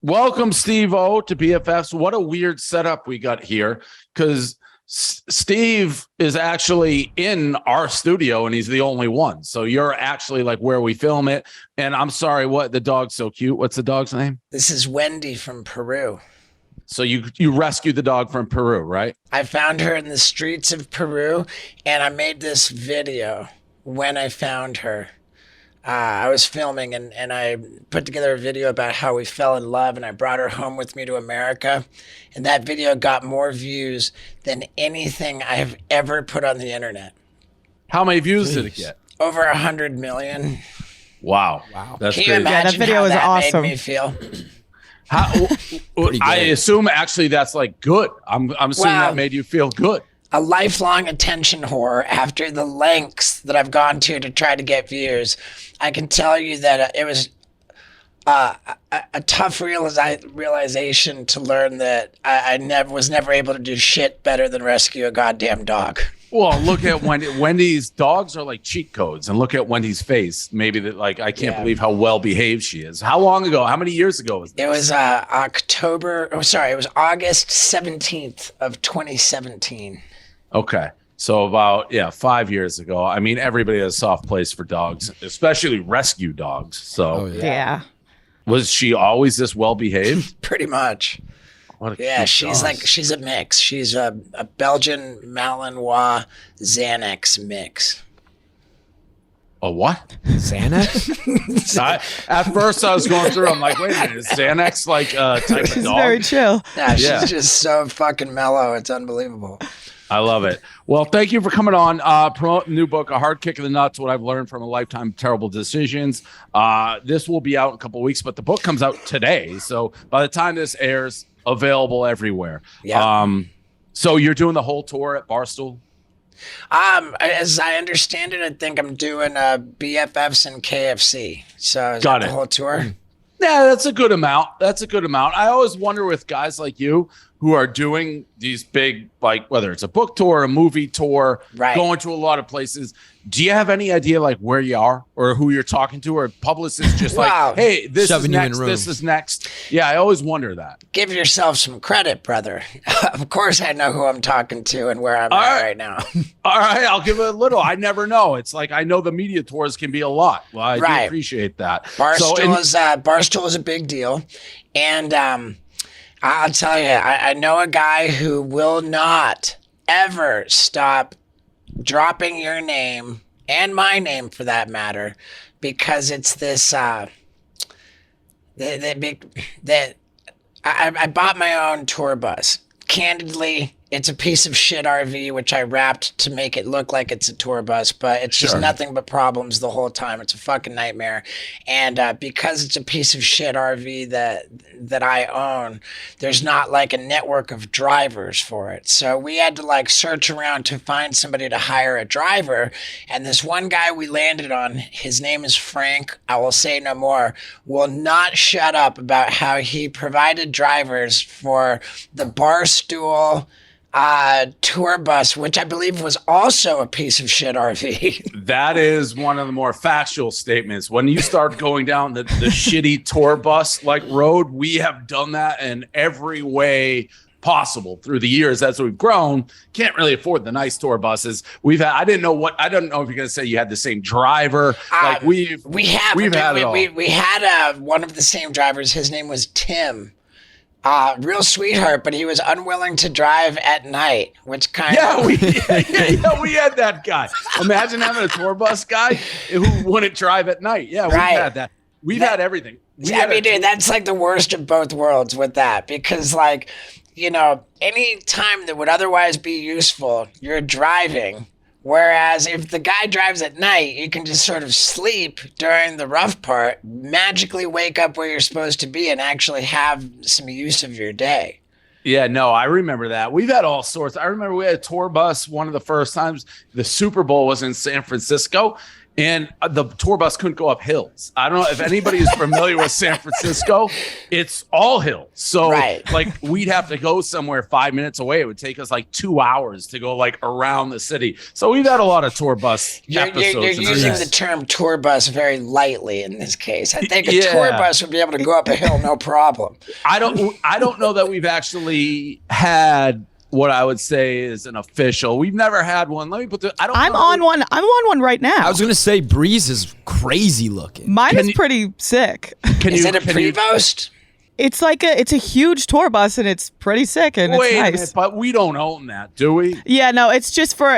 Welcome, Steve O, to BFFs. What a weird setup we got here because Steve is actually in our studio and he's the only one. So you're actually like where we film it. And I'm sorry, what? The dog's so cute. What's the dog's name? This is Wendy from Peru. So you rescued the dog from Peru, right? I found her in the streets of Peru, and I made this video when I found her. I was filming, and I put together a video about how we fell in love, and I brought her home with me to America. And that video got more views than anything I have ever put on the internet. How many views did it get? Over 100 million. Wow. That's Can you imagine that video how was that awesome. made me feel? I assume actually that's like good. I'm assuming that made you feel good. A lifelong attention whore, after the lengths that I've gone to try to get views, I can tell you that it was a tough realization to learn that I was never able to do shit better than rescue a goddamn dog. Well, look at Wendy's dogs are like cheat codes, and look at Wendy's face. Maybe that, like, I can't believe how well behaved she is. How long ago? How many years ago was this? It was it was August 17th of 2017. Okay. So about 5 years ago. I mean, everybody has a soft place for dogs, especially rescue dogs. So yeah. Was she always this well behaved? Pretty much. She's a mix. She's a Belgian Malinois Xanax mix. A what? Xanax? At first I was going through, I'm like, wait a minute, is Xanax like a type of dog? It's very chill. Yeah, she's just so fucking mellow. It's unbelievable. I love it. Well, thank you for coming on. Promoting the new book, A Hard Kick in the Nuts, What I've Learned from a Lifetime of Terrible Decisions. This will be out in a couple of weeks, but the book comes out today. So by the time this airs, available everywhere. Yeah. So you're doing the whole tour at Barstool? As I understand it, I think I'm doing BFFs and KFC. So is that the whole tour? Yeah, that's a good amount. I always wonder with guys like you who are doing these big, like whether it's a book tour, a movie tour, going to a lot of places. Do you have any idea like where you are or who you're talking to, or publicists just like, hey, this is next, this is next? Yeah, I always wonder that. Give yourself some credit, brother. Of course I know who I'm talking to and where I'm at right now. All right, I'll give it a little. I never know. It's like I know the media tours can be a lot. Well, I do appreciate that. Barstool is a big deal. And I'll tell you, I know a guy who will not ever stop dropping your name and my name for that matter, because it's this I bought my own tour bus. Candidly, it's a piece of shit RV, which I wrapped to make it look like it's a tour bus, but it's just nothing but problems the whole time. It's a fucking nightmare. And because it's a piece of shit RV that I own, there's not like a network of drivers for it. So we had to like search around to find somebody to hire a driver. And this one guy we landed on, his name is Frank, I will say no more, will not shut up about how he provided drivers for the Barstool tour bus, which I believe was also a piece of shit RV. That is one of the more factual statements. When you start going down the shitty tour bus like road, we have done that in every way possible through the years as we've grown. Can't really afford the nice tour buses we've had. I don't know if you're gonna say you had the same driver. Like we had one of the same drivers. His name was Tim. Real sweetheart, but he was unwilling to drive at night, which kind of... we had that guy. Imagine having a tour bus guy who wouldn't drive at night. Yeah, we've had that. We've had everything. Dude, that's like the worst of both worlds with that, because like, you know, any time that would otherwise be useful, you're driving. Whereas if the guy drives at night, you can just sort of sleep during the rough part, magically wake up where you're supposed to be and actually have some use of your day. Yeah, no, I remember that. We've had all sorts. I remember we had a tour bus one of the first times. The Super Bowl was in San Francisco, and the tour bus couldn't go up hills. I don't know if anybody is familiar with San Francisco. It's all hills. So like we'd have to go somewhere 5 minutes away. It would take us like 2 hours to go like around the city. So we've had a lot of tour bus episodes. You're using the term tour bus very lightly in this case. I think a tour bus would be able to go up a hill, no problem. I don't know that we've actually had what I would say is an official. We've never had one. Let me put the. I'm on one. I'm on one right now. I was gonna say Breeze is crazy looking. Mine is pretty sick. Is it a Prevost? It's like it's a huge tour bus and it's pretty sick and it's nice. Minute, but we don't own that, do we? Yeah, no. It's just for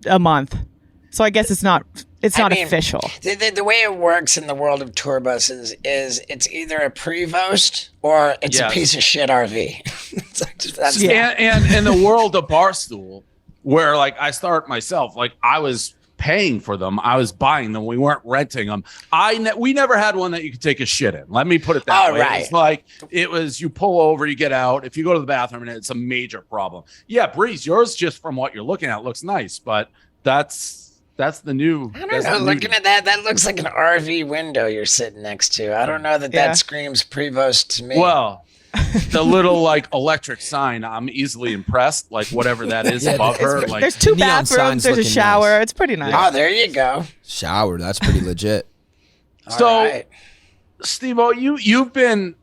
a month. So I guess it's not official. The way it works in the world of tour buses is it's either a Prevost or it's a piece of shit RV. And in the world of Barstool, where like I start myself, like I was paying for them, I was buying them, we weren't renting them. We never had one that you could take a shit in. Let me put it that way. Right. It's like it was you pull over, you get out. If you go to the bathroom, and it's a major problem. Yeah, Breeze, yours just from what you're looking at looks nice, but that's the new. I don't know. Looking at that looks like an RV window you're sitting next to. I don't know that screams Prevost to me. Well, the little like electric sign, I'm easily impressed. Like whatever that is above her. Like there's two bathrooms, there's a shower. Nice. It's pretty nice. Oh, there you go. Shower. That's pretty legit. So, Steve-O, you've been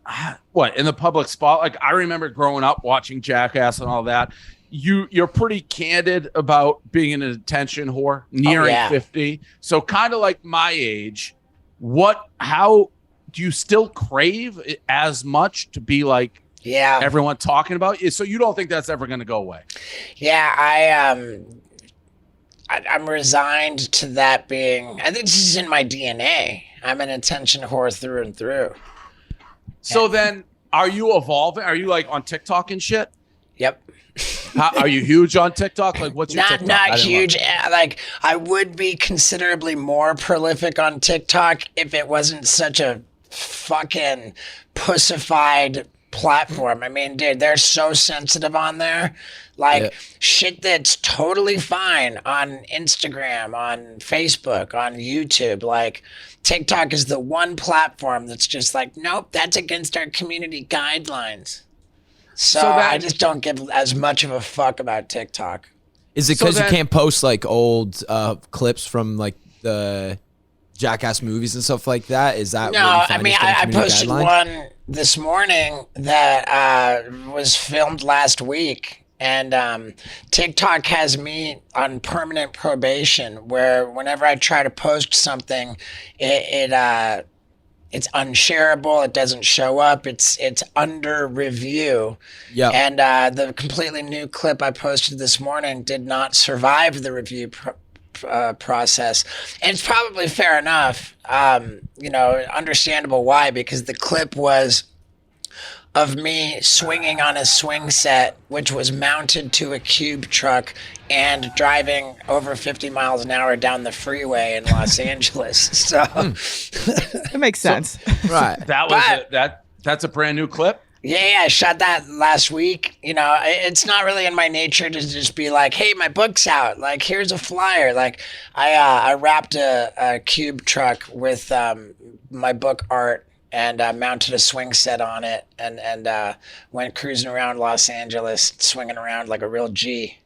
in the public spot? Like I remember growing up watching Jackass and all that. You're pretty candid about being an attention whore, nearing 50. So kind of like my age, how do you still crave it as much to be like everyone talking about you? So you don't think that's ever going to go away? Yeah, I'm resigned to that being, I think this is in my DNA. I'm an attention whore through and through. So then are you evolving? Are you like on TikTok and shit? Yep. Are you huge on TikTok? Like, what's your TikTok? Not huge. Like, I would be considerably more prolific on TikTok if it wasn't such a fucking pussified platform. I mean, dude, they're so sensitive on there. Like, shit that's totally fine on Instagram, on Facebook, on YouTube. Like, TikTok is the one platform that's just like, nope, that's against our community guidelines. So I just don't give as much of a fuck about TikTok. Is it because you can't post like old clips from like the Jackass movies and stuff like that? Is that no? I mean, I posted one this morning that was filmed last week, and TikTok has me on permanent probation, where whenever I try to post something, it's unshareable. It doesn't show up. It's under review. Yeah. And the completely new clip I posted this morning did not survive the review process. And it's probably fair enough. Understandable why, because the clip was of me swinging on a swing set, which was mounted to a cube truck and driving over 50 miles an hour down the freeway in Los Angeles. So it makes sense. Right. That's a brand new clip. Yeah, I shot that last week. You know, it's not really in my nature to just be like, hey, my book's out. Like, here's a flyer. Like, I wrapped a cube truck with my book art and mounted a swing set on it and went cruising around Los Angeles, swinging around like a real G.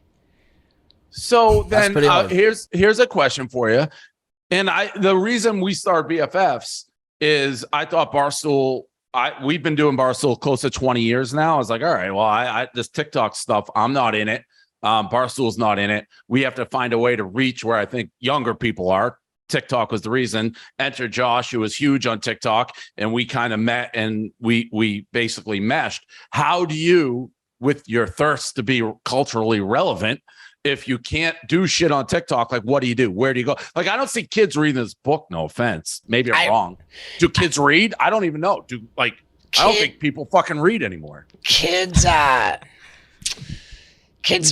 So then here's a question for you. And the reason we started BFFs is I thought Barstool, we've been doing Barstool close to 20 years now. I was like, all right, well, this TikTok stuff, I'm not in it. Barstool's not in it. We have to find a way to reach where I think younger people are. TikTok was the reason. Enter Josh, who was huge on TikTok, and we kind of met and we basically meshed. How do you, with your thirst to be culturally relevant, if you can't do shit on TikTok, like what do you do? Where do you go? Like, I don't see kids reading this book. No offense. Maybe I'm wrong. Do kids read? I don't even know. I don't think people fucking read anymore. Kids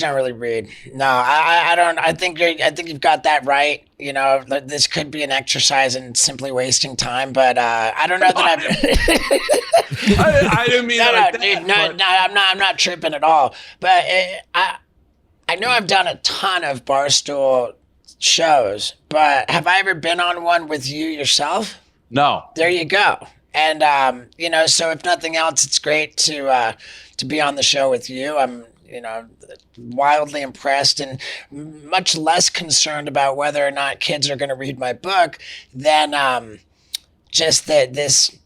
don't really read. No, I don't. I think you've got that right. You know, this could be an exercise in simply wasting time, but I don't know that I didn't mean I'm not tripping at all. But I know I've done a ton of Barstool shows, but have I ever been on one with you yourself? No. There you go. And you know, so if nothing else, it's great to be on the show with you. I'm, you know, wildly impressed and much less concerned about whether or not kids are going to read my book than just that this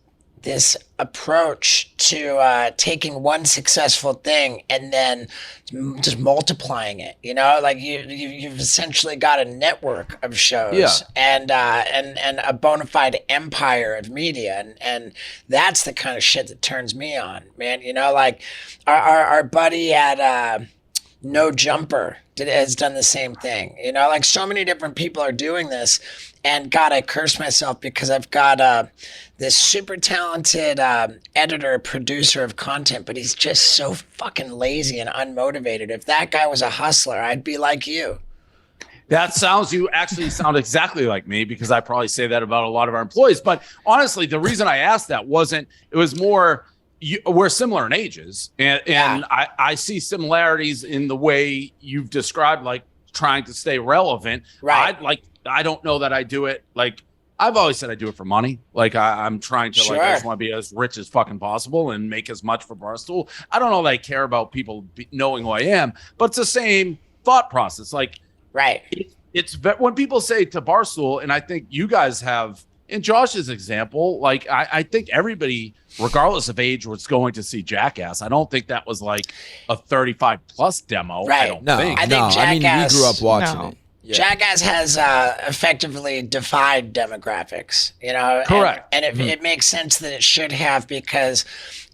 approach to taking one successful thing and then just multiplying it. You know, like you've essentially got a network of shows and a bona fide empire of media, and that's the kind of shit that turns me on, man. You know, like our buddy at No Jumper has done the same thing. You know, like so many different people are doing this, and God, I curse myself because I've got this super talented editor, producer of content, but he's just so fucking lazy and unmotivated. If that guy was a hustler, I'd be like you. You actually sound exactly like me, because I probably say that about a lot of our employees. But honestly, the reason I asked that it was more, we're similar in ages, and I see similarities in the way you've described, like trying to stay relevant. Right. I don't know that I do it. Like, I've always said I do it for money. Like, I'm trying to, I just want to be as rich as fucking possible and make as much for Barstool. I don't know that I care about people knowing who I am, but it's the same thought process. Like, right. It's when people say to Barstool, and I think you guys have, in Josh's example, like, I think everybody, regardless of age, was going to see Jackass. I don't think that was like a 35 plus demo. Right. I don't think. I think I mean, we grew up watching it. Yeah. Jackass has effectively defied demographics, you know? Correct. And it makes sense that it should have, because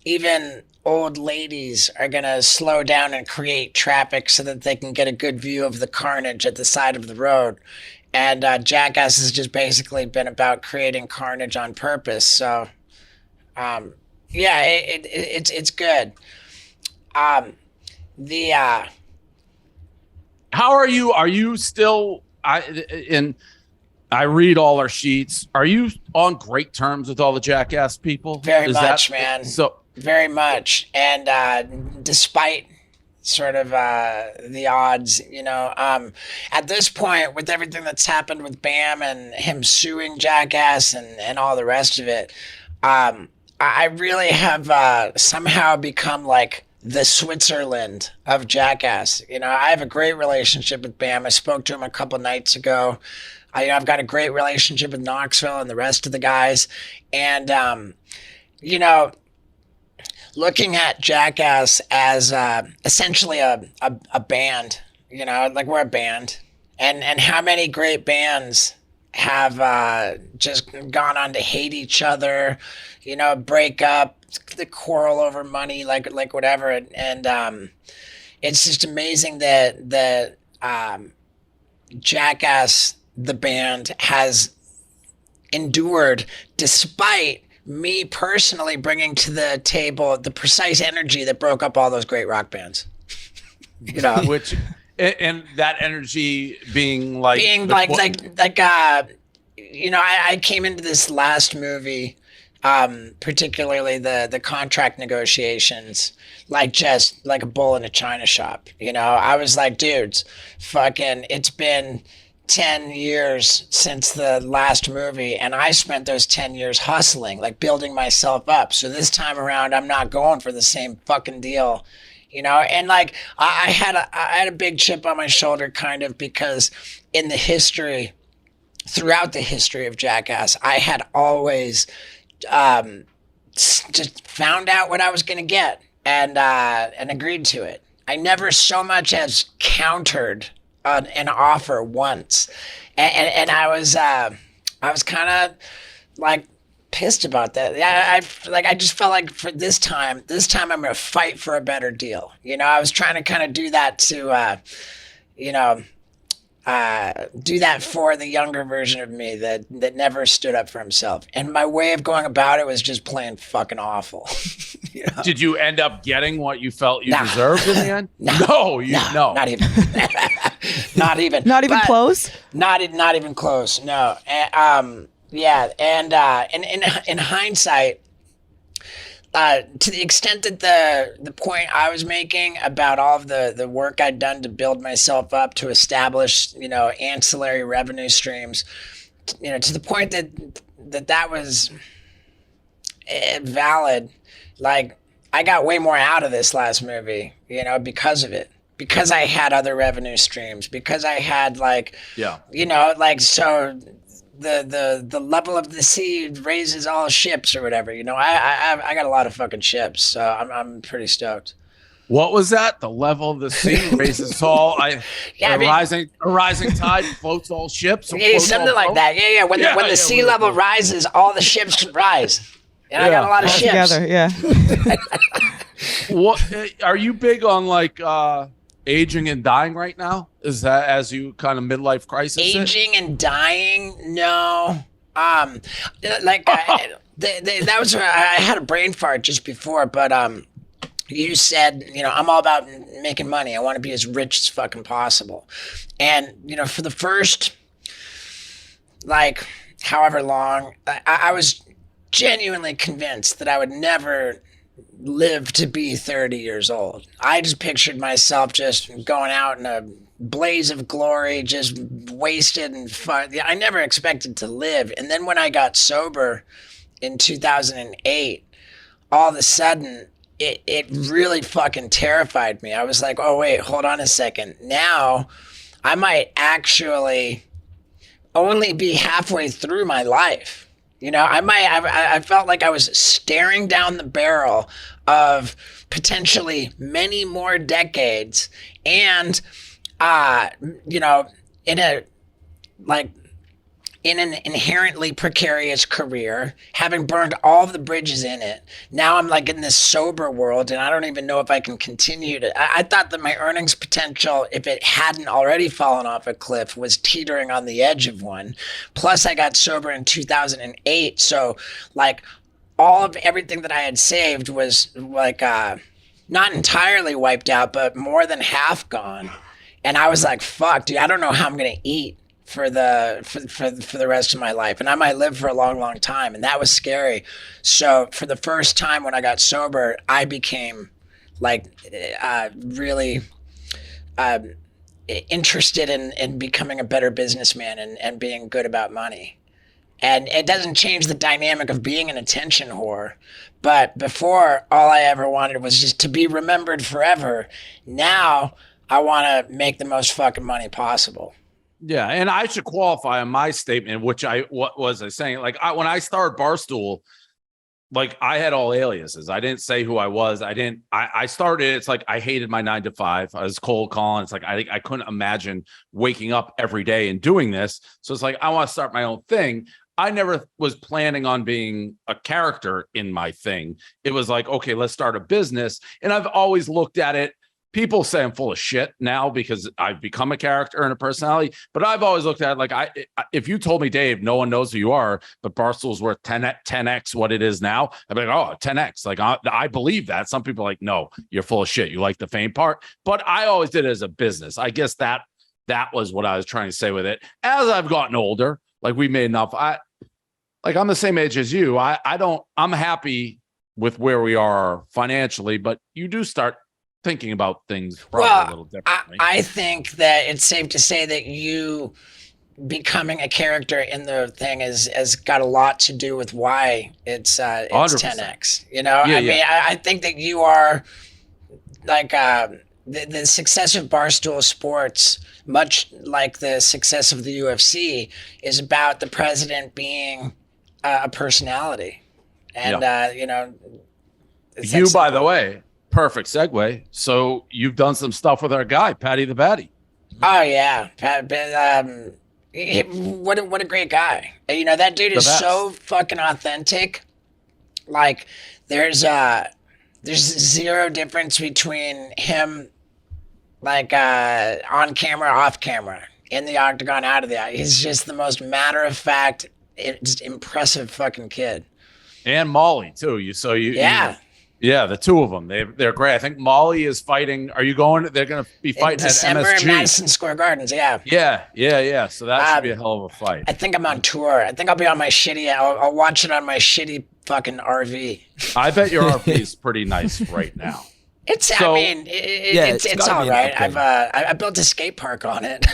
even old ladies are going to slow down and create traffic so that they can get a good view of the carnage at the side of the road. And Jackass has just basically been about creating carnage on purpose. So, it's good. How are you? Are you still? I read all our sheets. Are you on great terms with all the Jackass people? Very much, man. So very much, and despite sort of the odds, you know, at this point, with everything that's happened with Bam and him suing Jackass and all the rest of it, I really have somehow become like the Switzerland of Jackass. You know, I have a great relationship with Bam. I spoke to him a couple nights ago. I've got a great relationship with Knoxville and the rest of the guys. And, you know, looking at Jackass as essentially a band, you know, like we're a band. And how many great bands have just gone on to hate each other, you know, break up, the quarrel over money, like whatever, and it's just amazing that Jackass the band has endured, despite me personally bringing to the table the precise energy that broke up all those great rock bands. You know, which and that energy being like you know, I came into this last movie. Particularly the contract negotiations, like just like a bull in a china shop. You know, I was like, dudes, fucking, it's been 10 years since the last movie, and I spent those 10 years hustling, like building myself up. So this time around, I'm not going for the same fucking deal, you know? And like, I had a big chip on my shoulder, kind of, because throughout the history of Jackass, I had always just found out what I was going to get and agreed to it. I never so much as countered an offer once. And I was kind of like pissed about that. I just felt like for this time I'm going to fight for a better deal. You know, I was trying to kind of do that to, you know, do that for the younger version of me that never stood up for himself. And my way of going about it was just plain fucking awful. You know? Did you end up getting what you felt you deserved in the end? No, not even. Not even. Not even close? Not even close, no. In hindsight, to the extent that the point I was making about all of the work I'd done to build myself up to establish, ancillary revenue streams, to the point that was valid. Like, I got way more out of this last movie, because of it. Because I had other revenue streams. Because I had so the level of the sea raises all ships or whatever. I got a lot of fucking ships, so I'm pretty stoked. What was that? The level of the sea raises all. A rising tide floats all ships. Yeah, something like that. Yeah. When the sea level rises, all the ships can rise. And I got a lot of ships. Together, yeah. What are you big on, aging and dying right now? Is that as you kind of midlife crisis? Aging and dying? No. That was I had a brain fart just before, but you said, I'm all about making money. I want to be as rich as fucking possible. And, for the first, however long, I was genuinely convinced that I would never live to be 30 years old. I just pictured myself just going out in a blaze of glory, just wasted and fun. I never expected to live. And then when I got sober in 2008, all of a sudden, it really fucking terrified me. I was like, oh, wait, hold on a second. Now I might actually only be halfway through my life. I felt like I was staring down the barrel of potentially many more decades and, in an inherently precarious career, having burned all of the bridges in it. Now I'm in this sober world, and I don't even know if I can continue to. I thought that my earnings potential, if it hadn't already fallen off a cliff, was teetering on the edge of one. Plus, I got sober in 2008, so all of everything that I had saved was not entirely wiped out, but more than half gone. And I was like, "Fuck, dude, I don't know how I'm gonna eat for the rest of my life, and I might live for a long, long time," and that was scary. So for the first time when I got sober, I became really interested in becoming a better businessman and being good about money. And it doesn't change the dynamic of being an attention whore. But before, all I ever wanted was just to be remembered forever. Now I want to make the most fucking money possible. Yeah, and I should qualify on my statement, what was I saying? When I started Barstool, I had all aliases. I didn't say who I was. I started, it's I hated my 9 to 5. I was cold calling. It's I couldn't imagine waking up every day and doing this. So it's I want to start my own thing. I never was planning on being a character in my thing. It was okay, let's start a business. And I've always looked at it. People say I'm full of shit now because I've become a character and a personality, but I've always looked at it if you told me, Dave, no one knows who you are, but Barstool's worth 10x what it is now, I'd be 10x. I believe that. Some people are no, you're full of shit. You like the fame part, but I always did it as a business. I guess that was what I was trying to say with it. As I've gotten older, we made enough. I'm the same age as you. I'm happy with where we are financially, but you do start thinking about things probably a little differently. I think that it's safe to say that you becoming a character in the thing has got a lot to do with why it's 10x. I think that you are the success of Barstool Sports, much like the success of the UFC, is about the president being a personality. And you, by the way, perfect segue. So you've done some stuff with our guy, Patty the Batty. Oh yeah, what a great guy. That dude is so fucking authentic. There's zero difference between him, on camera, off camera, in the octagon, out of the eye. He's just the most matter of fact, impressive fucking kid. And Molly too. Yeah, the two of them. They're great. I think Molly is fighting. Are you going? They're going to be fighting in December at MSG. In Madison Square Gardens. Yeah. Yeah. So that should be a hell of a fight. I think I'm on tour. I think I'll be on my shitty. I'll watch it on my shitty fucking RV. I bet your RV is pretty nice right now. It's So- it's gotta all be an right. upgrade. I built a skate park on it.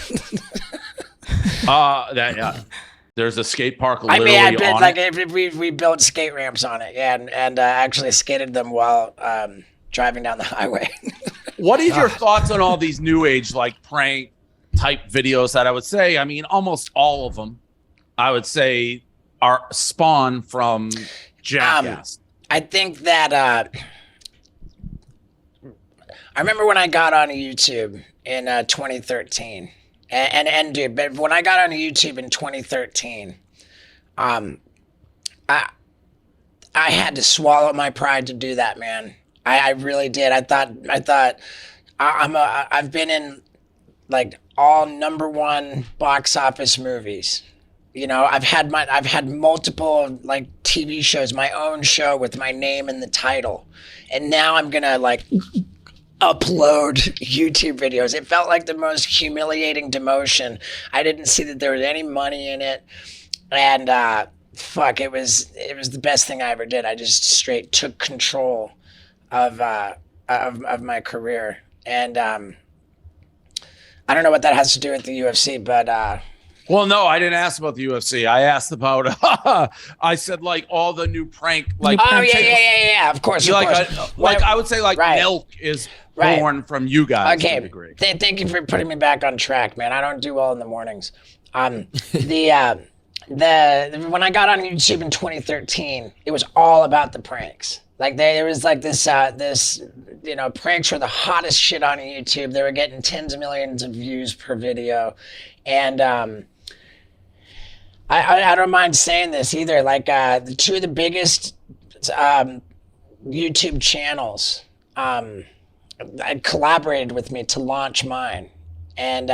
There's a skate park I literally mean, I built on like it. we built skate ramps on it, yeah, and actually skated them while driving down the highway. What is your thoughts on all these new age like prank type videos that I would say, I mean, almost all of them, I would say, are spawn from Jackass. I think that I remember when I got on YouTube in 2013, and dude, but when I got on YouTube in 2013, I had to swallow my pride to do that, man. I really did. I thought I've been in like all #1 box office movies. You know, I've had multiple like TV shows, my own show with my name in the title, and now I'm gonna like upload YouTube videos. It felt like the most humiliating demotion. I didn't see that there was any money in it, and fuck, it was the best thing I ever did. I just straight took control of my career, and I don't know what that has to do with the UFC, but Well, no, I didn't ask about the UFC. I asked about I said like all the new prank like oh yeah, of course, like Well, I would say like right. milk is Right. born from you guys to a okay, degree. thank you for putting me back on track, man. I don't do well in the mornings. The when I got on YouTube in 2013, it was all about the pranks. Like there was like this pranks were the hottest shit on YouTube. They were getting tens of millions of views per video, and I don't mind saying this either. Like the two of the biggest YouTube channels collaborated with me to launch mine. And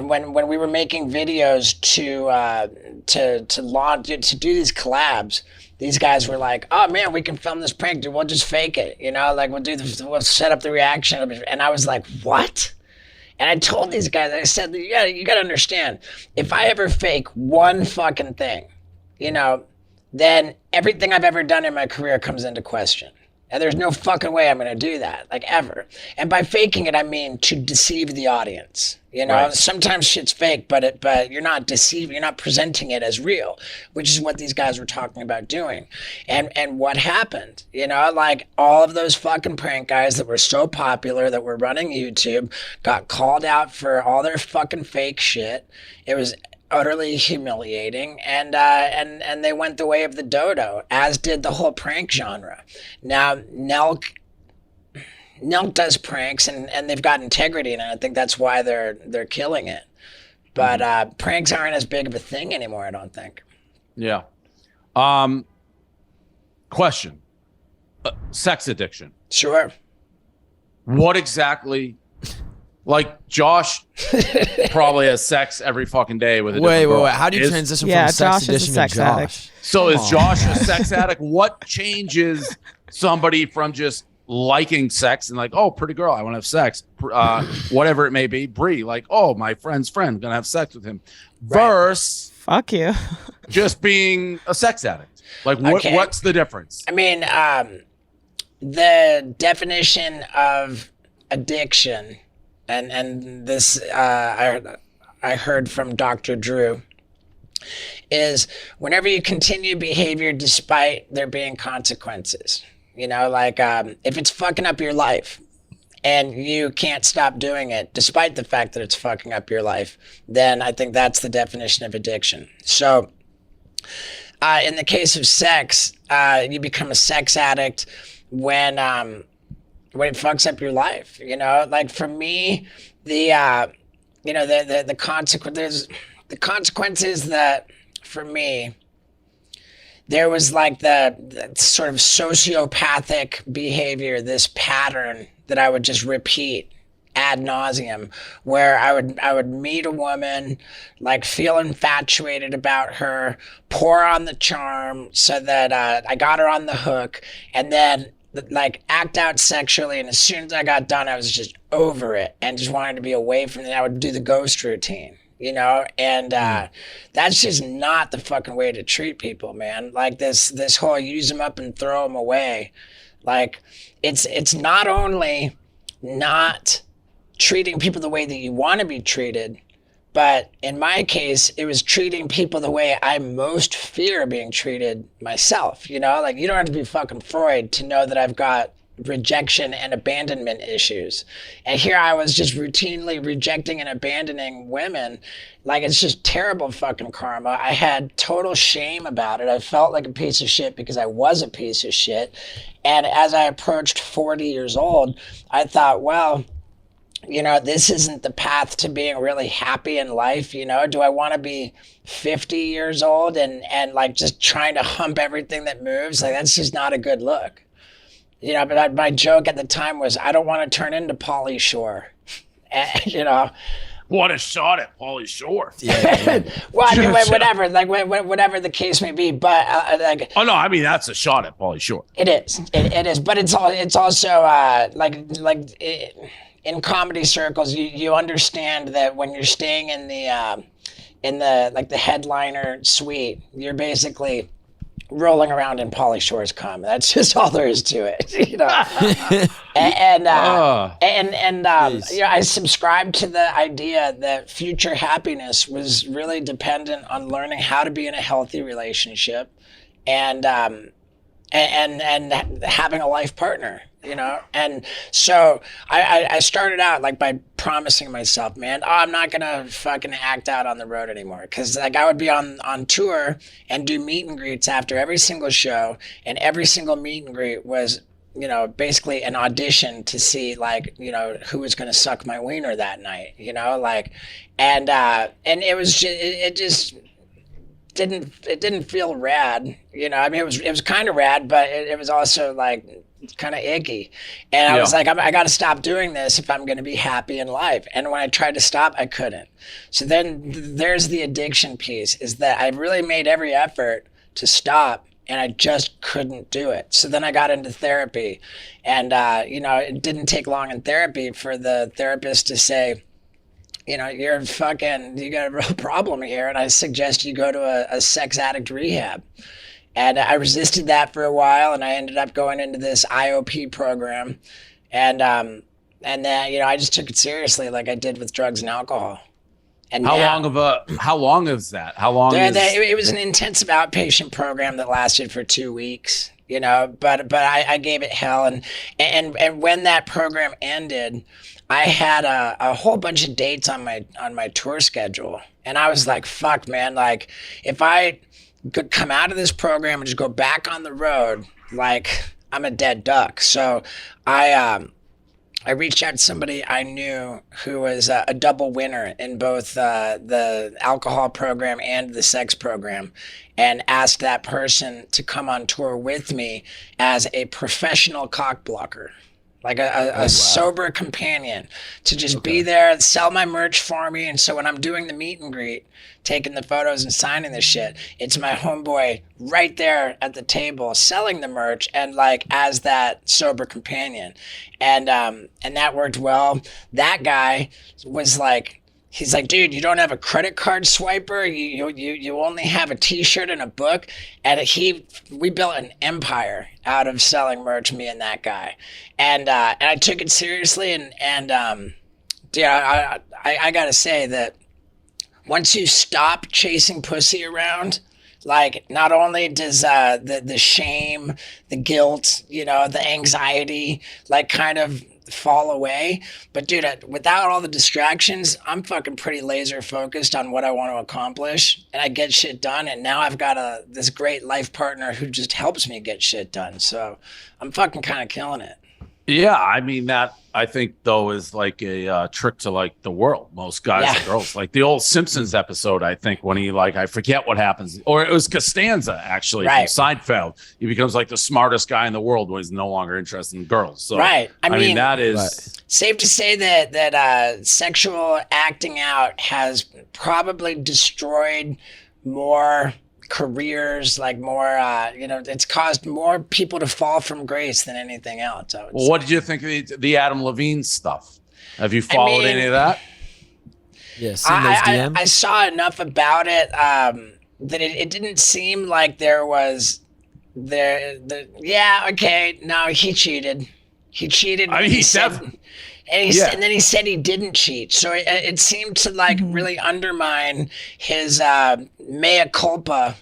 when we were making videos to launch to do these collabs, these guys were like, "Oh man, we can film this prank, dude. We'll just fake it, you know. Like we'll set up the reaction." And I was like, "What?" And I told these guys, I said, "You gotta understand, if I ever fake one fucking thing, you know, then everything I've ever done in my career comes into question." And there's no fucking way I'm going to do that, like ever. And by faking it, I mean to deceive the audience. You know, Right. Sometimes shit's fake, but you're not deceiving, you're not presenting it as real, which is what these guys were talking about doing. And what happened, you know, like all of those fucking prank guys that were so popular that were running YouTube got called out for all their fucking fake shit. It was utterly humiliating, and they went the way of the dodo, as did the whole prank genre. Now Nelk does pranks, and they've got integrity, and I think that's why they're killing it. But pranks aren't as big of a thing anymore, I don't think. Yeah. Question. Sex addiction. Sure. What exactly? Like Josh probably has sex every fucking day with a different girl. Wait. How do you Is- transition Yeah, from sex Josh is a addiction sex to Josh? addict. So is Josh a sex addict? What changes somebody from just liking sex and like, oh, pretty girl, I want to have sex, whatever it may be, Bree, like, oh, my friend's friend, gonna have sex with him, versus Fuck you. just being a sex addict. Like, what's the difference? I mean, the definition of addiction, and this I heard from Dr. Drew, is whenever you continue behavior despite there being consequences. You know, like if it's fucking up your life and you can't stop doing it despite the fact that it's fucking up your life, then I think that's the definition of addiction. So in the case of sex, you become a sex addict when it fucks up your life. You know, like for me, the consequences that for me, there was like the sort of sociopathic behavior, this pattern that I would just repeat ad nauseum, where I would meet a woman, like feel infatuated about her, pour on the charm so that I got her on the hook, and then like act out sexually. And as soon as I got done, I was just over it and just wanted to be away from it. I would do the ghost routine. you know, and that's just not the fucking way to treat people, man. Like this whole use them up and throw them away. Like it's not only not treating people the way that you want to be treated, but in my case, it was treating people the way I most fear being treated myself. You know, like you don't have to be fucking Freud to know that I've got rejection and abandonment issues. And here I was just routinely rejecting and abandoning women. Like it's just terrible fucking karma. I had total shame about it. I felt like a piece of shit because I was a piece of shit. And as I approached 40 years old, I thought, well, you know, this isn't the path to being really happy in life. You know, do I want to be 50 years old and like just trying to hump everything that moves? Like that's just not a good look. You know, but my joke at the time was, I don't want to turn into Pauly Shore. You know, what a shot at Pauly Shore. Yeah. well, I mean, whatever, like whatever the case may be, but like. Oh no, I mean that's a shot at Pauly Shore. It is, it is, but it's also in comedy circles, you understand that when you're staying in the like the headliner suite, you're basically rolling around in Pauly Shore's cum. That's just all there is to it, you know. and you know, I subscribed to the idea that future happiness was really dependent on learning how to be in a healthy relationship, and having a life partner, you know. And so I started out like by promising myself, man, I'm not gonna fucking act out on the road anymore, because like I would be on tour and do meet and greets after every single show, and every single meet and greet was, you know, basically an audition to see like, you know, who was gonna suck my wiener that night, you know, like, and it was just, it just didn't feel rad, you know. I mean, it was kind of rad, but it was also like kind of icky. And I was like, I got to stop doing this if I'm going to be happy in life. And when I tried to stop, I couldn't. So then there's the addiction piece, is that I really made every effort to stop, and I just couldn't do it. So then I got into therapy, and you know, it didn't take long in therapy for the therapist to say, you know, you got a real problem here, and I suggest you go to a sex addict rehab. And I resisted that for a while, and I ended up going into this IOP program, and then, you know, I just took it seriously, like I did with drugs and alcohol. And how long is that? How long? It was an intensive outpatient program that lasted for 2 weeks, you know. But I gave it hell, and when that program ended, I had a whole bunch of dates on my tour schedule, and I was like, fuck, man, like if I could come out of this program and just go back on the road, like I'm a dead duck. So I reached out to somebody I knew who was a double winner in both the alcohol program and the sex program, and asked that person to come on tour with me as a professional cock blocker. Like a sober companion, to just be there, sell my merch for me. And so when I'm doing the meet and greet, taking the photos and signing the shit, it's my homeboy right there at the table selling the merch, and like as that sober companion. And that worked well. That guy was like, he's like, dude, you don't have a credit card swiper. You only have a T-shirt and a book. And we built an empire out of selling merch, me and that guy. And I took it seriously. And I gotta say that once you stop chasing pussy around, like not only does the shame, the guilt, you know, the anxiety, like kind of fall away, but dude, without all the distractions, I'm fucking pretty laser focused on what I want to accomplish, and I get shit done. And now I've got this great life partner who just helps me get shit done. So I'm fucking kind of killing it. Yeah, I mean, that I think though is like a trick to like the world. Most guys and girls, like the old Simpsons episode, I think, when he like, I forget what happens, or it was Costanza actually from Seinfeld. He becomes like the smartest guy in the world when he's no longer interested in girls. So I mean that is safe to say that sexual acting out has probably destroyed more careers, like more you know, it's caused more people to fall from grace than anything else. Well, what did you think of the Adam Levine stuff? Have you followed any of that? Yeah, seeing those DMs. I saw enough about it that it didn't seem like there was yeah, okay, no, he cheated. He cheated. I mean, he said, and then he said he didn't cheat. So it seemed to like really undermine his mea culpa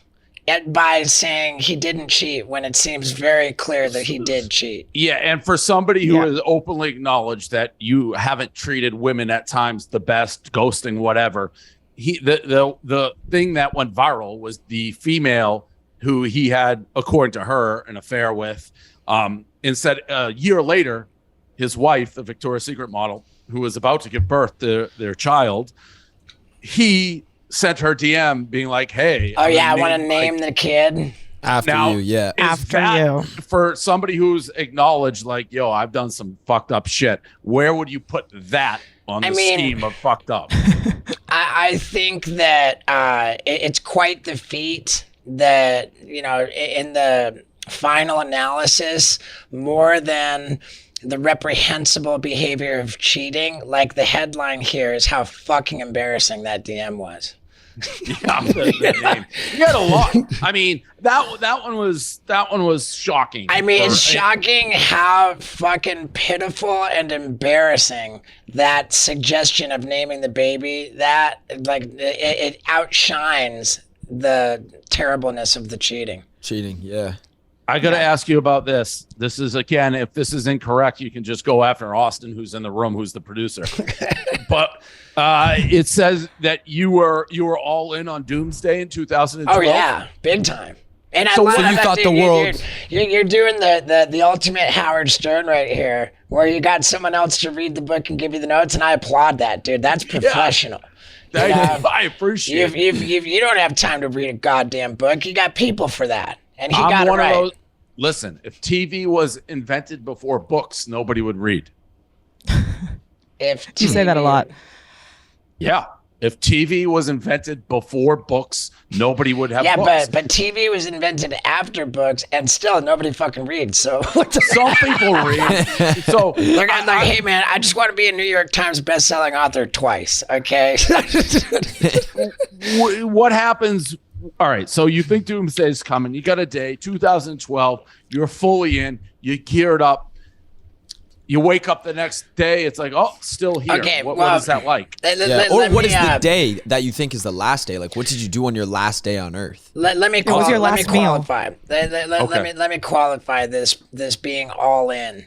by saying he didn't cheat when it seems very clear that he did cheat. Yeah, and for somebody who has openly acknowledged that you haven't treated women at times the best, ghosting, whatever, the thing that went viral was the female who he had, according to her, an affair with. Instead, a year later, his wife, the Victoria's Secret model, who was about to give birth to their child, he sent her DM being like, hey. Oh, I want to name the kid. After you. For somebody who's acknowledged, like, yo, I've done some fucked up shit, where would you put that on the scheme of fucked up? I think that it's quite the feat that, in the final analysis, more than the reprehensible behavior of cheating, like the headline here is how fucking embarrassing that DM was. Yeah, the name. You had a lot. I mean, that one was shocking. I mean, it's shocking how fucking pitiful and embarrassing that suggestion of naming the baby. That like it outshines the terribleness of the cheating. Cheating, yeah. I got to ask you about this. This is, again, if this is incorrect, you can just go after Austin, who's in the room, who's the producer. But it says that you were all in on Doomsday in 2012. Oh yeah, big time. And so you thought the world? You're doing the ultimate Howard Stern right here, where you got someone else to read the book and give you the notes, and I applaud that, dude. That's professional. Yeah. I appreciate it. You don't have time to read a goddamn book. You got people for that. And he got it right. Listen, if TV was invented before books, nobody would read. You say that a lot. Yeah. If TV was invented before books, nobody would have books. Yeah, but TV was invented after books, and still nobody fucking reads. So some people read. So they're like, hey man, I just want to be a New York Times bestselling author twice. Okay. What happens? All right, so you think Doomsday is coming. You got a day, 2012. You're fully in. You geared up. You wake up the next day. It's like, oh, still here. Okay, what is that like? What is the day that you think is the last day? Like, what did you do on your last day on Earth? Let me qualify. Let me qualify this being all in.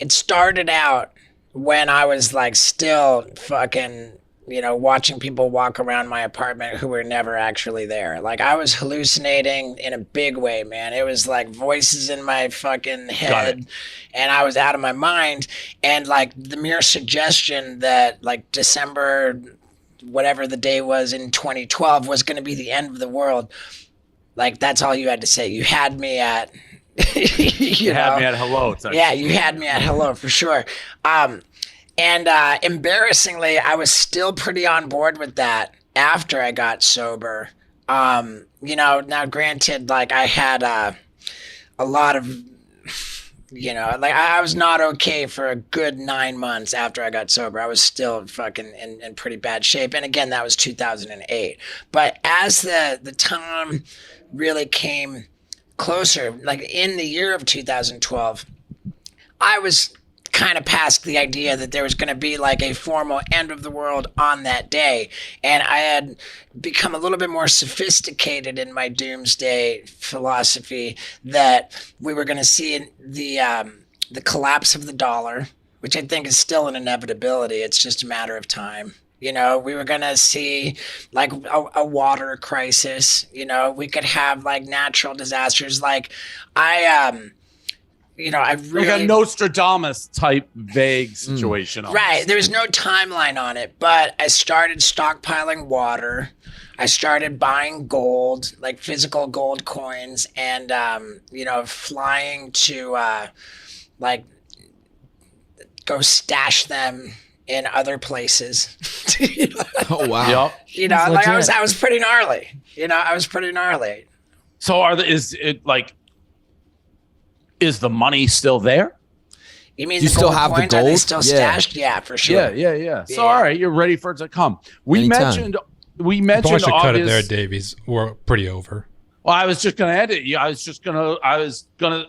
It started out when I was like still fucking, watching people walk around my apartment who were never actually there. Like I was hallucinating in a big way, man. It was like voices in my fucking head and I was out of my mind. And like the mere suggestion that like December, whatever the day was in 2012 was going to be the end of the world. Like that's all you had to say. You had me at, you had me at hello. Yeah, you had me at hello for sure. And embarrassingly, I was still pretty on board with that after I got sober. Now granted, like I had a lot of, like I was not okay for a good 9 months after I got sober. I was still fucking in pretty bad shape. And again, that was 2008. But as the time really came closer, like in the year of 2012, I was kind of past the idea that there was going to be like a formal end of the world on that day. And I had become a little bit more sophisticated in my doomsday philosophy that we were going to see the collapse of the dollar, which I think is still an inevitability. It's just a matter of time. We were going to see like a water crisis. We could have like natural disasters. Like I really like a Nostradamus type vague situation. Right. There's no timeline on it, but I started stockpiling water. I started buying gold, like physical gold coins, and flying to like go stash them in other places. Oh wow. Yep. Like I was pretty gnarly. I was pretty gnarly. So is the money still there? You mean You the still gold have the coins? Are they gold? still Yeah. stashed? Yeah, for sure. Yeah. So Yeah. all right, you're ready for it to come. We Anytime. mentioned Probably should cut it obvious. there, Davies. We're pretty over. Well, I was just gonna end it. Yeah, I was gonna.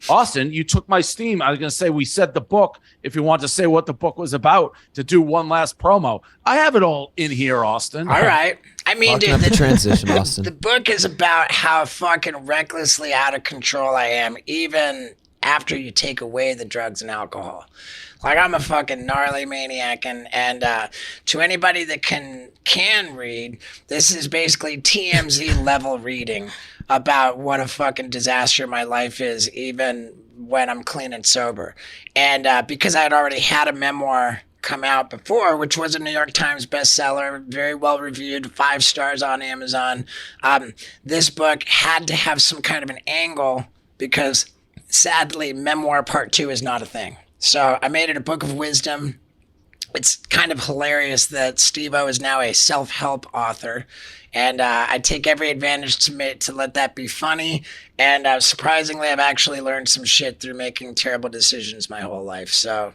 Austin, you took my steam. I was gonna say we said the book. If you want to say what the book was about, to do one last promo. I have it all in here, Austin. All right. I mean, Fucking dude, up the transition, Austin. the book is about how fucking recklessly out of control I am, even after you take away the drugs and alcohol. Like, I'm a fucking gnarly maniac, and to anybody that can read, this is basically TMZ level reading about what a fucking disaster my life is, even when I'm clean and sober. And because I had already had a memoir come out before, which was a New York Times bestseller, very well reviewed, 5 stars on Amazon, this book had to have some kind of an angle because, sadly, memoir part 2 is not a thing. So I made it a book of wisdom. It's kind of hilarious that Steve-O is now a self-help author, and I take every advantage to let that be funny. And surprisingly, I've actually learned some shit through making terrible decisions my whole life. So,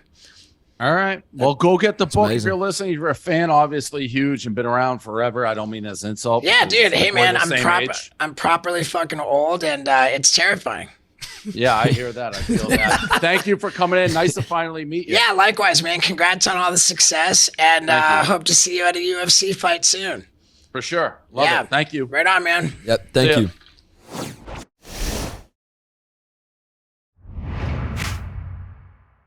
All right. Well, go get the book if amazing. you're listening. If you're a fan, obviously huge and been around forever. I don't mean as an insult. yeah, because dude. Hey, we're man, the same age. I'm properly fucking old, and it's terrifying. Yeah, I hear that. I feel that. Thank you for coming in. Nice to finally meet you. Yeah, likewise, man. Congrats on all the success, and Thank you. hope to see you at a UFC fight soon. For sure. Love Yeah. it. Thank you. Right on, man. Yep. Thank See ya. you.